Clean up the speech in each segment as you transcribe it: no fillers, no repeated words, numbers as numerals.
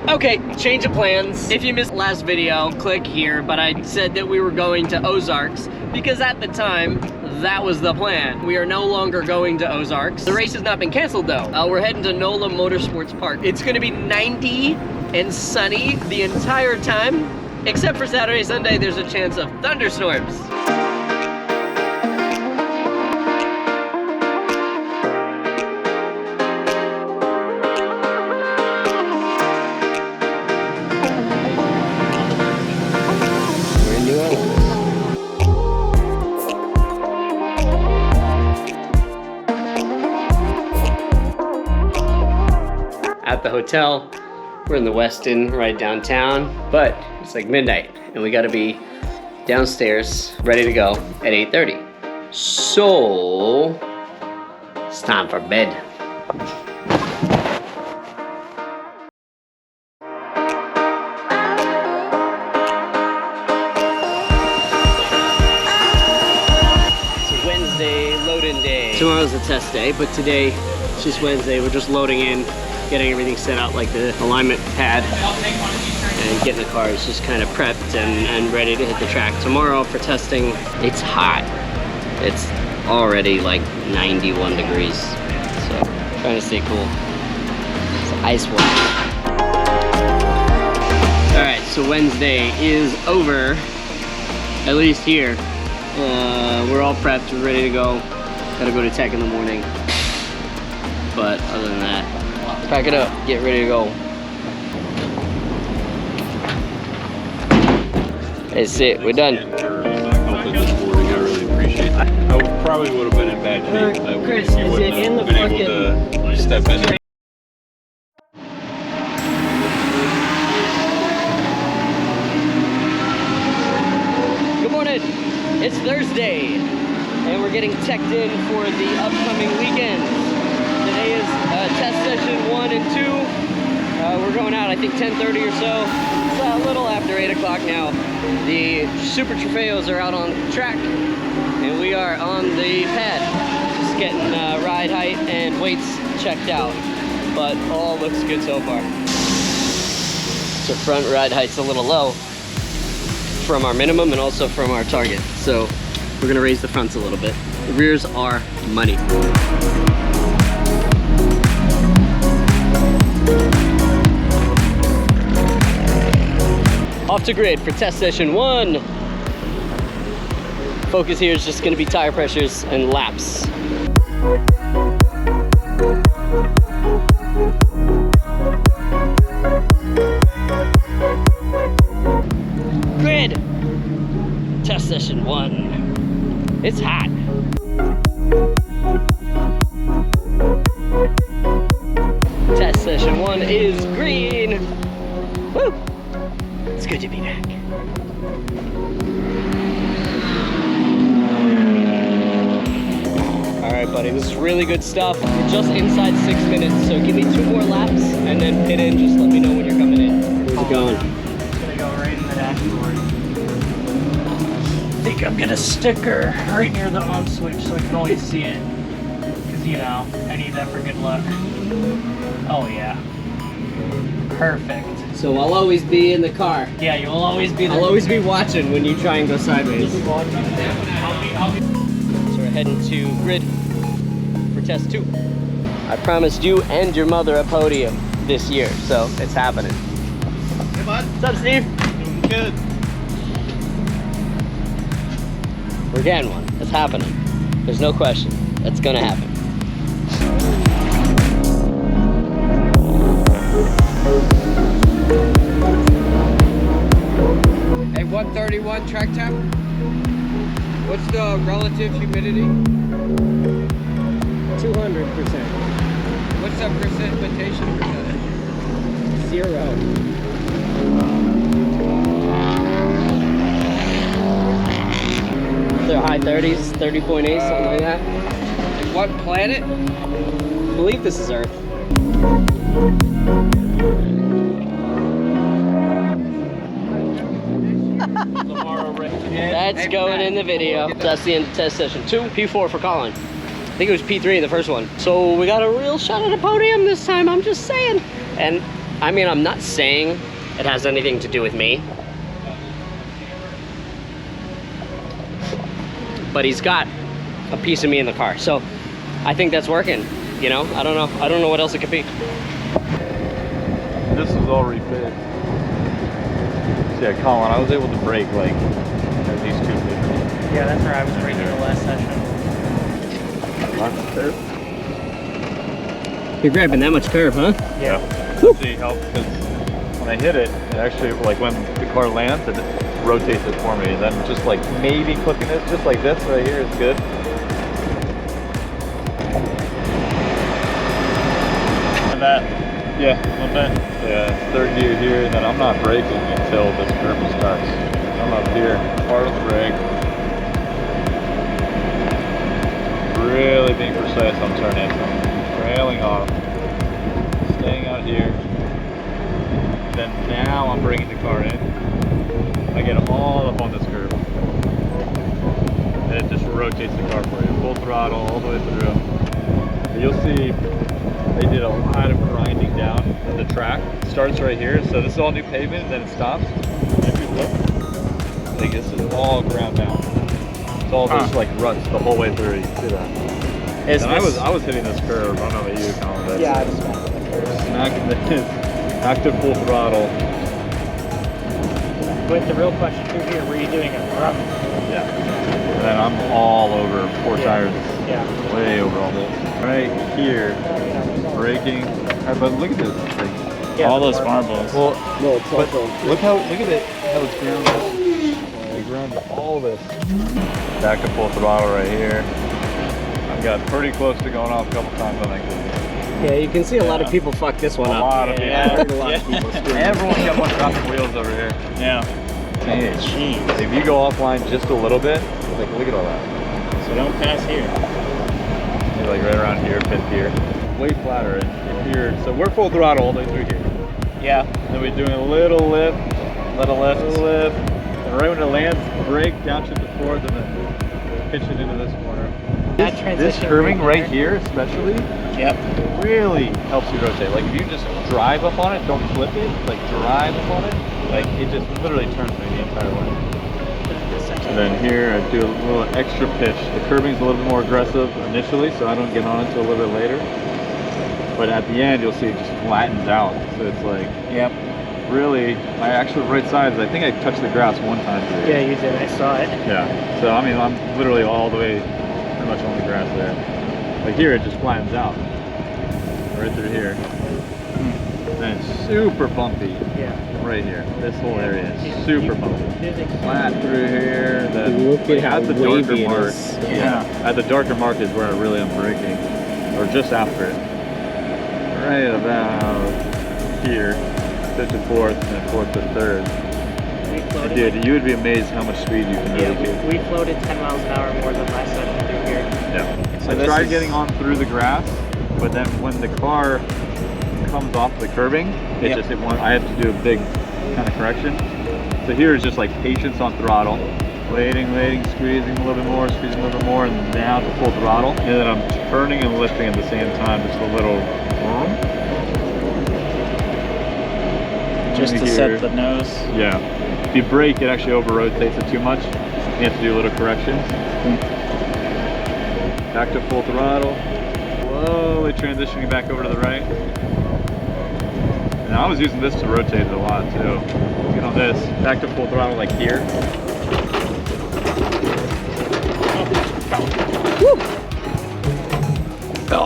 Okay, change of plans. If you missed last video, click here, but I said that we were going to Ozarks because at the time, that was the plan. We are no longer going to Ozarks. The race has not been canceled though. We're heading to NOLA Motorsports Park. It's gonna be 90 and sunny the entire time, except for Saturday, Sunday, there's a chance of thunderstorms. At the hotel, we're in the Westin right downtown, but it's like midnight and we gotta be downstairs ready to go at 8:30. So it's time for bed. It's Wednesday load-in day. Tomorrow's the test day, but today it's just Wednesday. We're just loading in, getting everything set out like the alignment pad, and getting the cars just kind of prepped and ready to hit the track. Tomorrow for testing, it's hot. It's already like 91 degrees, so trying to stay cool. It's ice water. All right, so Wednesday is over, at least here. We're all prepped, we're ready to go. Gotta go to tech in the morning, but other than that, pack it up, get ready to go. That's it, we're done. Help with this morning, I really appreciate it. I probably would have been in bad shape. Chris, is it in the been able to step in. Good morning, it's Thursday, and we're getting teched in for the upcoming weekend. Today is test session 1 and 2. We're going out, I think, 10:30 or so. It's a little after 8 o'clock now. The Super Torpedos are out on the track, and we are on the pad. Just getting ride height and weights checked out, but all looks good so far. So front ride height's a little low from our minimum and also from our target. So we're gonna raise the fronts a little bit. The rears are money. Off to grid for test session 1. Focus here is just gonna be tire pressures and laps. Grid, test session 1. It's hot. Test session 1 is green. Woo! It's good to be back. All right, buddy, this is really good stuff. We're just inside 6 minutes, so give me 2 more laps and then pit in. Just let me know when you're coming in. How's it going? It's gonna go right in the dashboard. I think I'm gonna stick her right near the on switch so I can always see it. Cause you know, I need that for good luck. Oh yeah. Perfect. So I'll always be in the car. Yeah, you'll always be there. I'll always be watching when you try and go sideways. I'll be. So we're heading to grid for test 2. I promised you and your mother a podium this year, so it's happening. Hey, bud. What's up, Steve? Doing good. We're getting one. It's happening. There's no question. It's gonna happen. Hey, 131 track temp. What's the relative humidity? 200%. What's the precipitation percentage? 0. They're high 30s, 30.8, something like that. And what planet? I believe this is Earth. That's going in the video. That's the end of test session 2. P4 for Colin. I think it was P3 in the first one. So we got a real shot at a podium this time, I'm just saying. And I mean, I'm not saying it has anything to do with me, but he's got a piece of me in the car. So I think that's working, you know? I don't know what else it could be. This is all refit. So yeah, Colin, I was able to brake like at least 250. Yeah, that's where I was braking the last session. You're grabbing that much curve, huh? Yeah. See, help, because when I hit it, it actually, like when the car lands, it rotates it for me. And then just like maybe clicking it, just like this right here is good. And that, yeah, a little bit. Yeah, third gear here, and then I'm not braking until this curve starts. I'm up here, part of the brake. Really being precise on turning, trailing off, staying out here. Then now I'm bringing the car in. I get all up on this curve. And it just rotates the car for you. Full throttle all the way through. But you'll see they did a lot of grinding down of the track. It starts right here. So this is all new pavement, and then it stops. And if you look, like this is all ground down. It's all just like ruts the whole way through. You see that? And I was hitting this curve. I don't know about you, Colin, but Yeah, I just smacked the curve. smacking this active full throttle. But the real question through here, were you doing it rough? Yeah. And then I'm all over four tires. Yeah. Way over all this. Right here, braking. But look at this. Like, Yeah, all those marbles. well, but look at it. How it's grounded. We ground all this. Back to full throttle right here. I've got pretty close to going off a couple times on that. Yeah, you can see a lot of people fuck this one A up. lot of people. Yeah, a lot of people. Everyone kept on dropping wheels over here. Yeah. Man, Jeez. if you go offline just a little bit, like look at all that. So don't pass here. You're like right around here, fifth gear. Way flatter in here. So we're full throttle all the way through here. Yeah. Then we're doing a little lift, and right when it lands, brake, downshift to fourth, and then pitch it into this corner. That This transition curving right here, especially, Yep. really helps you rotate. Like if you just drive up on it, don't flip it, like drive up on it, like it just literally turns me the entire way. And then here I do a little extra pitch. The curbing's a little bit more aggressive initially, so I don't get on it until a little bit later. But at the end, you'll see it just flattens out. So it's like, Yep. really, my actual right side is, I think I touched the grass one time today. Yeah, you did. I saw it. Yeah. So I mean, I'm literally all the way, pretty much on the grass there. Like here, it just flattens out. Right through here. Then it's super bumpy. Yeah. Right here. This whole area is super bumpy. Music. Flat through here. Then Look at how at the wavy darker it mark. is. Yeah. At the darker mark is where I really am braking, or just after it. Right about here, fifth to fourth, and then fourth to third. We floated. Dude, you would be amazed how much speed you can really do. Yeah, we floated 10 miles an hour more than last session through here. Yeah. So I this tried is- getting on through the grass, but then when the car comes off the curbing, it Yep. just I have to do a big kind of correction. So here is just like patience on throttle, waiting, squeezing a little bit more, and now to full throttle. And then I'm turning and lifting at the same time, just a little Just to here. set the nose. Yeah. If you brake, it actually over-rotates it too much. You have to do a little corrections. Back to full throttle. Slowly transitioning back over to the right. And I was using this to rotate it a lot too. Get on this, back to full throttle like here.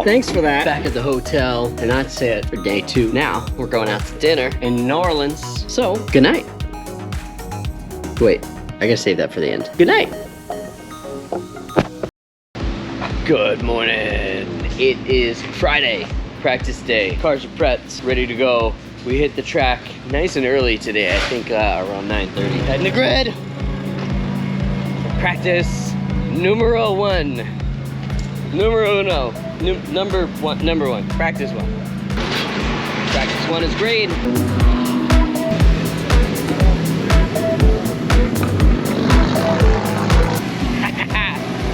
Thanks for that. Back at the hotel, and that's it for day 2. Now, we're going out to dinner in New Orleans. So, good night. Wait, I gotta save that for the end. Good night. Good morning. It is Friday, practice day. Cars are prepped, ready to go. We hit the track nice and early today, I think around 9:30. Heading to grid. Practice numero 1. Numero uno. Number one. Practice 1. Practice 1 is green.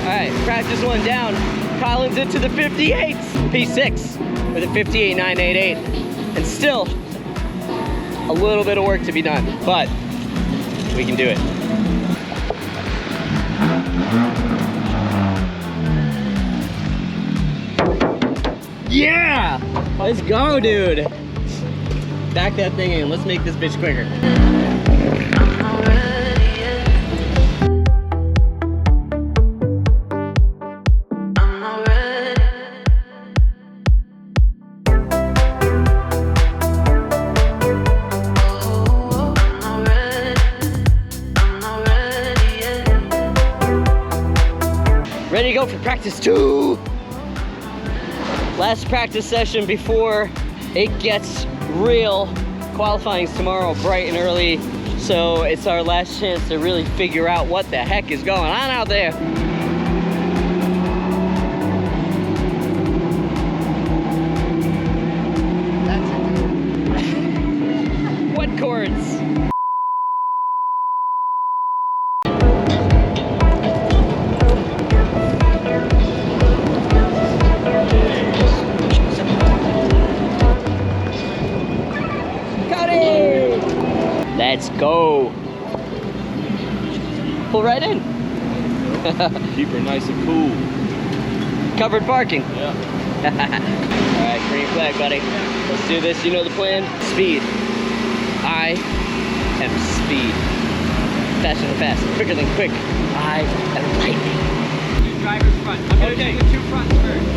Alright, practice 1 down. Collins into the 58s. P6 with a 58.988. And still a little bit of work to be done, but we can do it. Yeah! Let's go, dude. Back that thing in. Let's make this bitch quicker. Ready to go for practice 2. Last practice session before it gets real. Qualifying's tomorrow bright and early, so it's our last chance to really figure out what the heck is going on out there. What chords? Let's go. Pull right in. Keep her nice and cool. Covered parking. Yeah. All right, green flag, buddy. Let's do this. You know the plan? Speed. I am speed. Faster than fast. Quicker than quick. I am lightning. Do driver's front. I'm gonna do the 2 fronts first.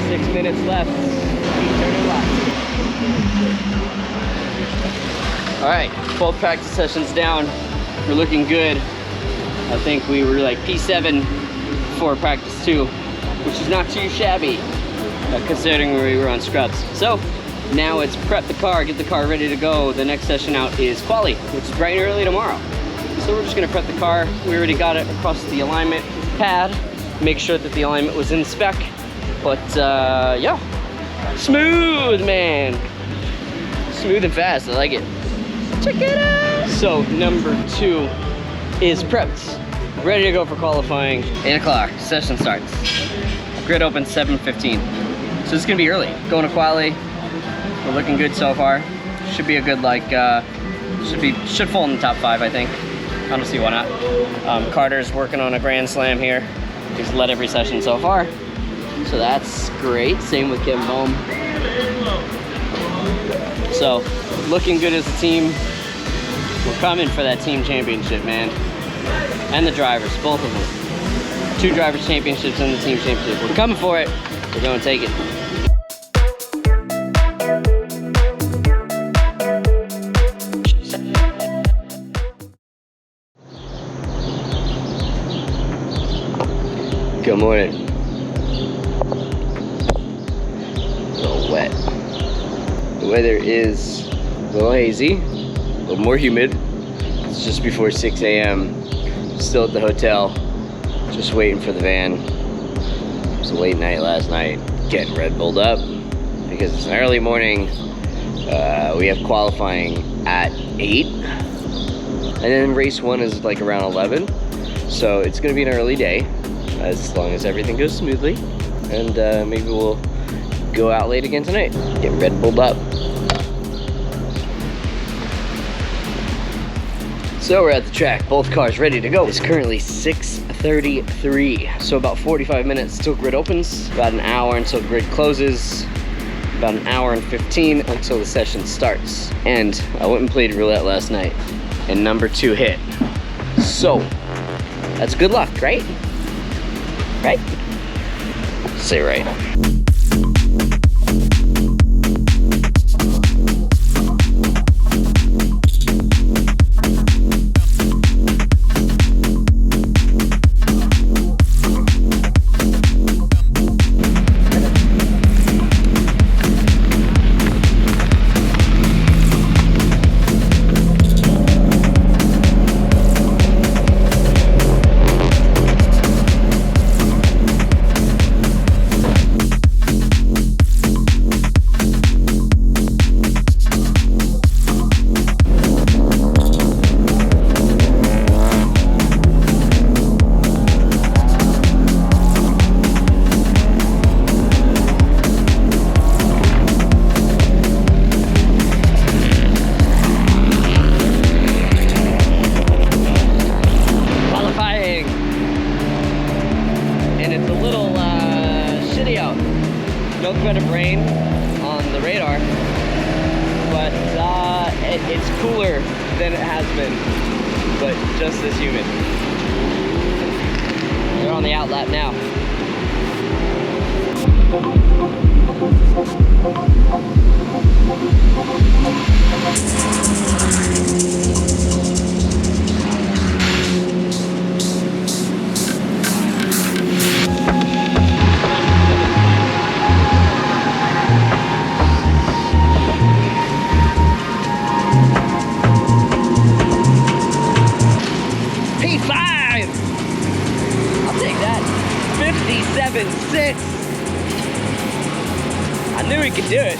6 minutes left. Keep turning left. All right, both practice sessions down. We're looking good. I think we were like P7 for practice 2, which is not too shabby considering where we were on scrubs. So now it's prep the car, get the car ready to go. The next session out is quali, which is bright and early tomorrow. So we're just gonna prep the car. We already got it across the alignment pad, make sure that the alignment was in spec. But yeah, smooth, man. Smooth and fast, I like it. Check it out. So number 2 is prepped. Ready to go for qualifying. 8 o'clock, session starts. Grid opens 7:15. So it's gonna be early. Going to quali, we're looking good so far. Should be a good like, should fall in the top 5, I think. I don't see why not. Carter's working on a grand slam here. He's led every session so far. So that's great. Same with Kevin Bohm. So looking good as a team. We're coming for that team championship, man. And the drivers, both of them. 2 drivers championships and the team championship. We're coming for it. We're going to take it. Good morning. A little wet. The weather is a little hazy, a little more humid. It's just before 6 a.m. Still at the hotel, just waiting for the van. It was a late night last night, getting Red Bulled up because it's an early morning. We have qualifying at 8, and then race 1 is like around 11. So it's gonna be an early day, as long as everything goes smoothly. And maybe we'll go out late again tonight, get Red Bulled up. So we're at the track, both cars ready to go. It's currently 6:33, so about 45 minutes till grid opens, about an hour until grid closes, about an hour and 15 until the session starts. And I went and played roulette last night, and number 2 hit. So, that's good luck, right? Right? Say right. rain on the radar, but it's cooler than it has been, but just as humid. They're on the outlap now. P5! I'll take that. 57.6. I knew he could do it.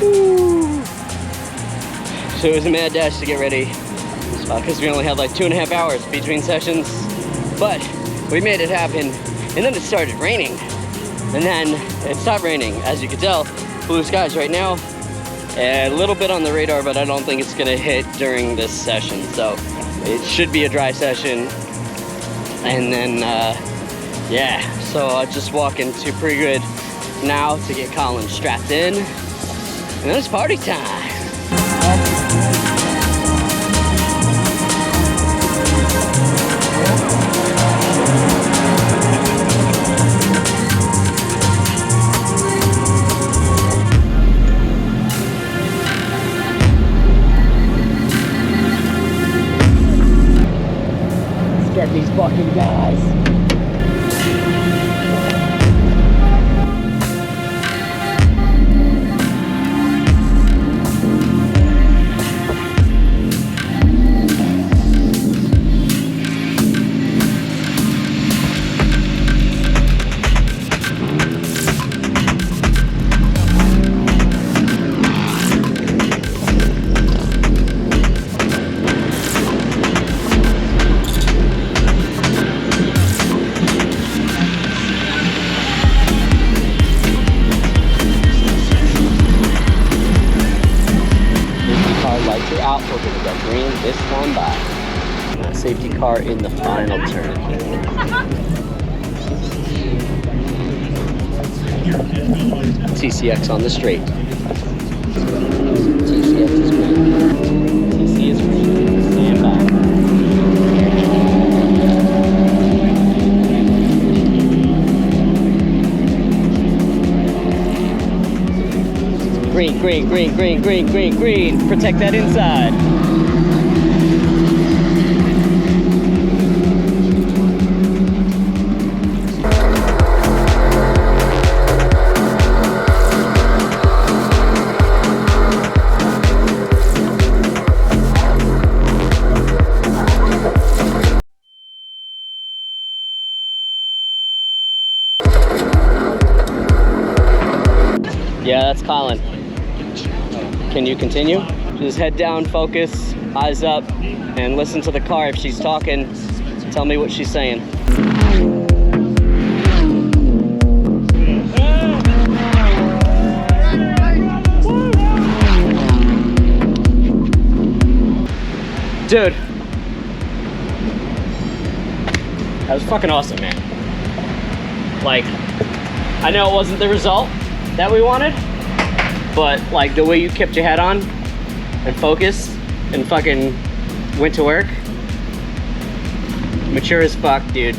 Woo. So it was a mad dash to get ready because we only had like 2.5 hours between sessions, but we made it happen. And then it started raining, and then it stopped raining. As you can tell, blue skies right now. A little bit on the radar, but I don't think it's gonna hit during this session. So it should be a dry session. And then, yeah, so I'll just walk into pretty good now to get Colin strapped in. And then it's party time. Get these fucking guys. Out, we're gonna go green this time by. Safety car in the final turn. TCX on the straight. TCX is green. TC is green. Stand by. Green, green, green, green, green, green, green. Protect that inside. Yeah, that's Colin. Can you continue? Just head down, focus, eyes up, and listen to the car. If she's talking, tell me what she's saying. Dude. That was fucking awesome, man. Like, I know it wasn't the result that we wanted, but like the way you kept your head on and focused and fucking went to work, mature as fuck, dude.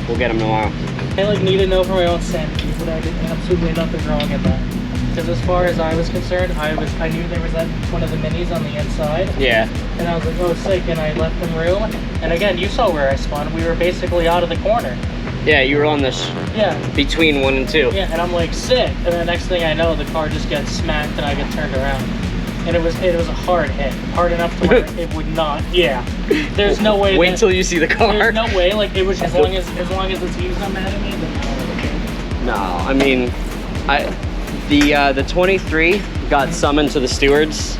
We'll get him tomorrow. I like need to know for my own sanity, but I did absolutely nothing wrong in that. Because as far as I was concerned, I knew there was that one of the minis on the inside. Yeah. And I was like, oh, sick, and I left them room. And again, you saw where I spun. We were basically out of the corner. Yeah, you were on this. Yeah. Between 1 and 2. Yeah, and I'm like, sick. And the next thing I know, the car just gets smacked and I get turned around. And it was a hard hit, hard enough to where it would not. Yeah. There's no way. Wait till you see the car. There's no way. Like it was as long as it's used on mad at me. Then no, I mean, the 23 got summoned to the stewards,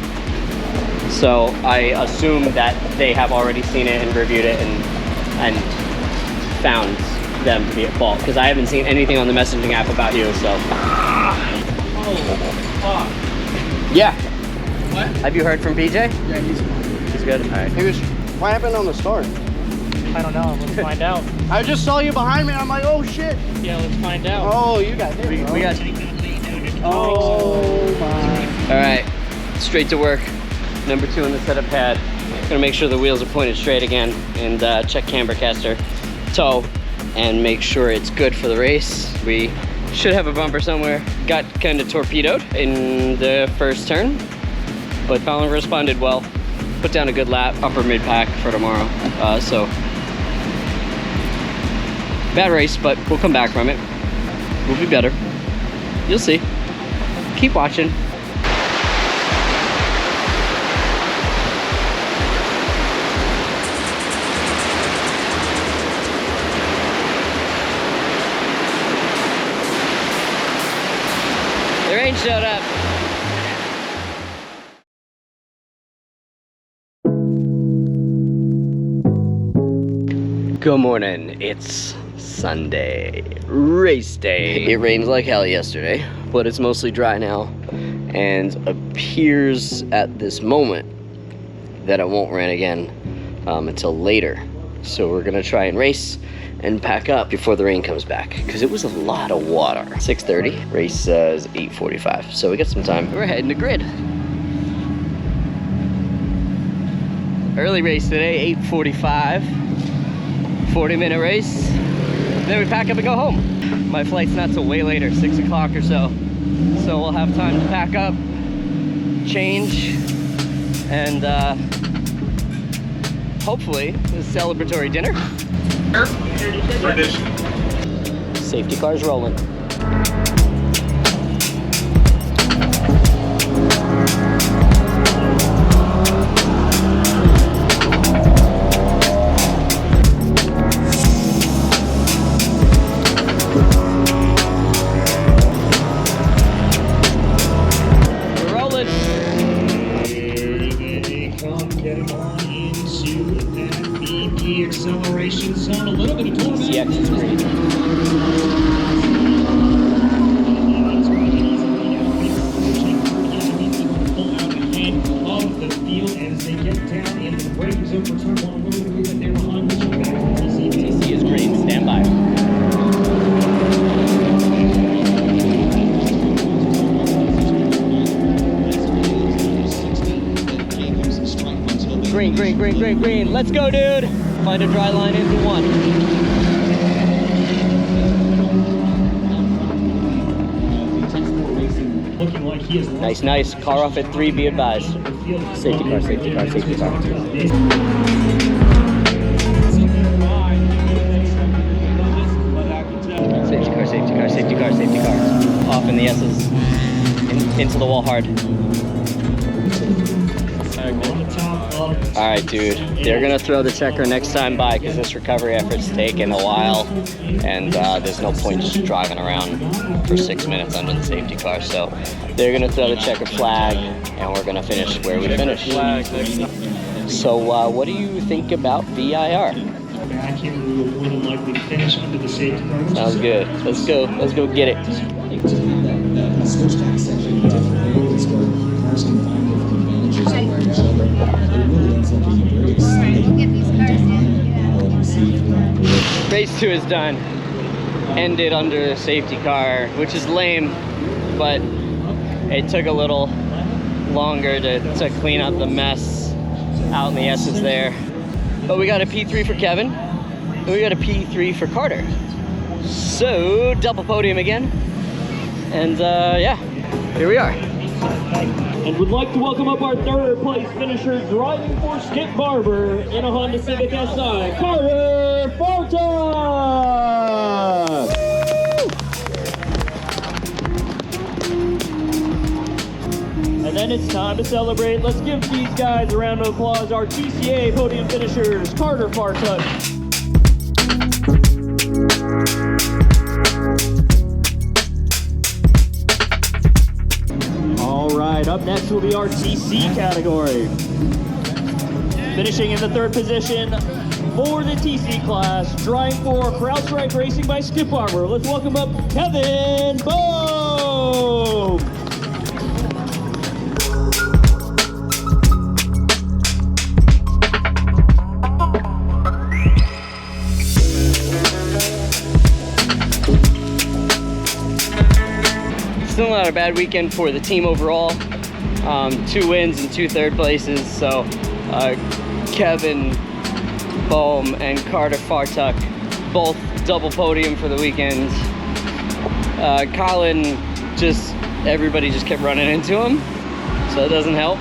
so I assume that they have already seen it and reviewed it and found them to be at fault, because I haven't seen anything on the messaging app about you. So. Oh. o'clock. Yeah. What? Have you heard from BJ? Yeah, He's good. All right. He was clamping on the start. I don't know. Let's find out. I just saw you behind me. I'm like, oh shit. Yeah, let's find out. Oh, you got hit. We got. Oh my. All right. Straight to work. Number 2 on the setup pad. Gonna make sure the wheels are pointed straight again, and check camber caster toe, and make sure it's good for the race. We should have a bumper somewhere. Got kind of torpedoed in the first turn, but Colin responded well. Put down a good lap, upper mid pack for tomorrow. So bad race, but we'll come back from it. We'll be better. You'll see. Keep watching. The rain showed up. Good morning, it's Sunday, race day. It rained like hell yesterday, but it's mostly dry now, and appears at this moment that it won't rain again until later. So we're gonna try and race and pack up before the rain comes back, because it was a lot of water. 6:30, race is 8:45, so we got some time. We're heading to grid. Early race today, 8:45. 40-minute race, then we pack up and go home. My flight's not till way later, 6 o'clock or so. So we'll have time to pack up, change, and hopefully a celebratory dinner. Tradition. Safety car's rolling. Acceleration zone, a little bit of torment. CX is great. Pull out ahead of the field as they get down in the braking zone for turn 1. A little movement there behind, pushing back to TC. TC is green, stand by. Green, green, green, green, green. Let's go, dude. Find a dry line into 1. Looking like he is Nice, nice. Car off at 3, be advised. Safety car, safety car, safety car. Safety car, safety car, safety car, safety car. Off in the S's. Into the wall hard. All right, dude. They're gonna throw the checker next time by, because this recovery effort's taken a while, and there's no point just driving around for 6 minutes under the safety car. So they're gonna throw the checker flag, and we're gonna finish where we finished. So what do you think about VIR? Back here, we will point and likely finish under the safety car. Sounds good. Let's go. Let's go get it. Switchback section, different areas where cars can find different advantages of wearing each other. It really ends up being very exciting. Get these cars in. Race 2 is done. Ended under the safety car, which is lame, but it took a little longer to clean up the mess out in the S's there. But we got a P3 for Kevin, and we got a P3 for Carter. So, double podium again. And yeah, here we are. And would like to welcome up our 3rd place finisher, driving for Skip Barber in a Honda Civic SI, Carter Farta! And then it's time to celebrate. Let's give these guys a round of applause. Our TCA podium finishers, Carter Farta. All right, up next will be our TC category. Finishing in the 3rd position for the TC class, driving for CrowdStrike Racing by Skip Barber. Let's welcome up Kevin Boom! still not a bad weekend for the team overall. 2 wins and 2 third places. So Kevin Bohm and Carter Fartuck both double podium for the weekend. Colin, everybody just kept running into him, so it doesn't help.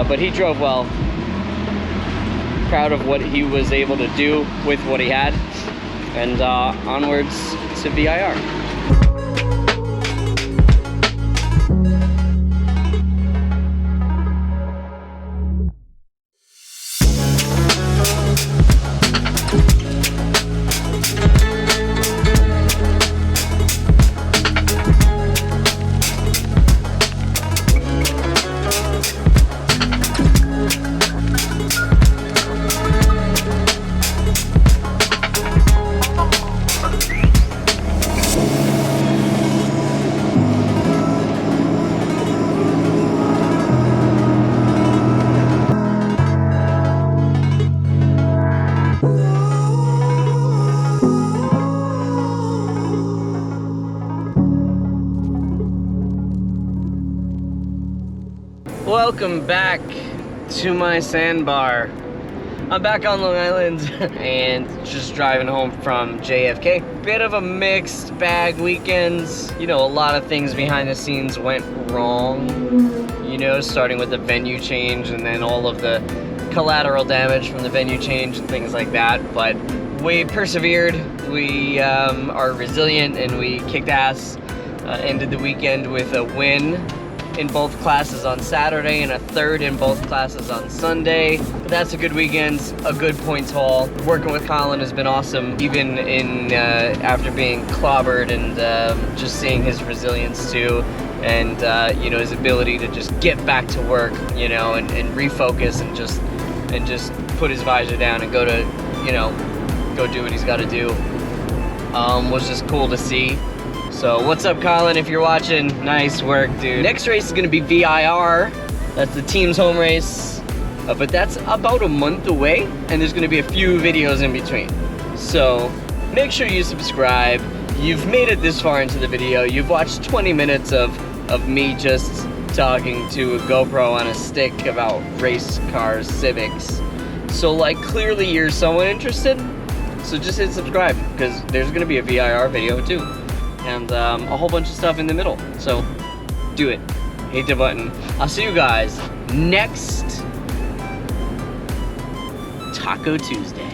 But he drove well. Proud of what he was able to do with what he had. And onwards to VIR. Welcome back to my sandbar. I'm back on Long Island and just driving home from JFK. Bit of a mixed bag weekends. You know, a lot of things behind the scenes went wrong. You know, starting with the venue change and then all of the collateral damage from the venue change and things like that. But we persevered. We are resilient and we kicked ass. Ended the weekend with a win in both classes on Saturday and a third in both classes on Sunday. But that's a good weekend, a good points haul. Working with Colin has been awesome, even in after being clobbered, and just seeing his resilience too, and you know, his ability to just get back to work, you know, and refocus and just put his visor down and go to, you know, go do what he's got to do. Was just cool to see. So what's up, Colin, if you're watching? Nice work, dude. Next race is gonna be VIR. That's the team's home race. But that's about a month away, and there's gonna be a few videos in between. So make sure you subscribe. You've made it this far into the video. You've watched 20 minutes of me just talking to a GoPro on a stick about race cars, Civics. So like, clearly you're somewhat interested. So just hit subscribe, because there's gonna be a VIR video too. And a whole bunch of stuff in the middle. So do it. Hit the button. I'll see you guys next Taco Tuesday.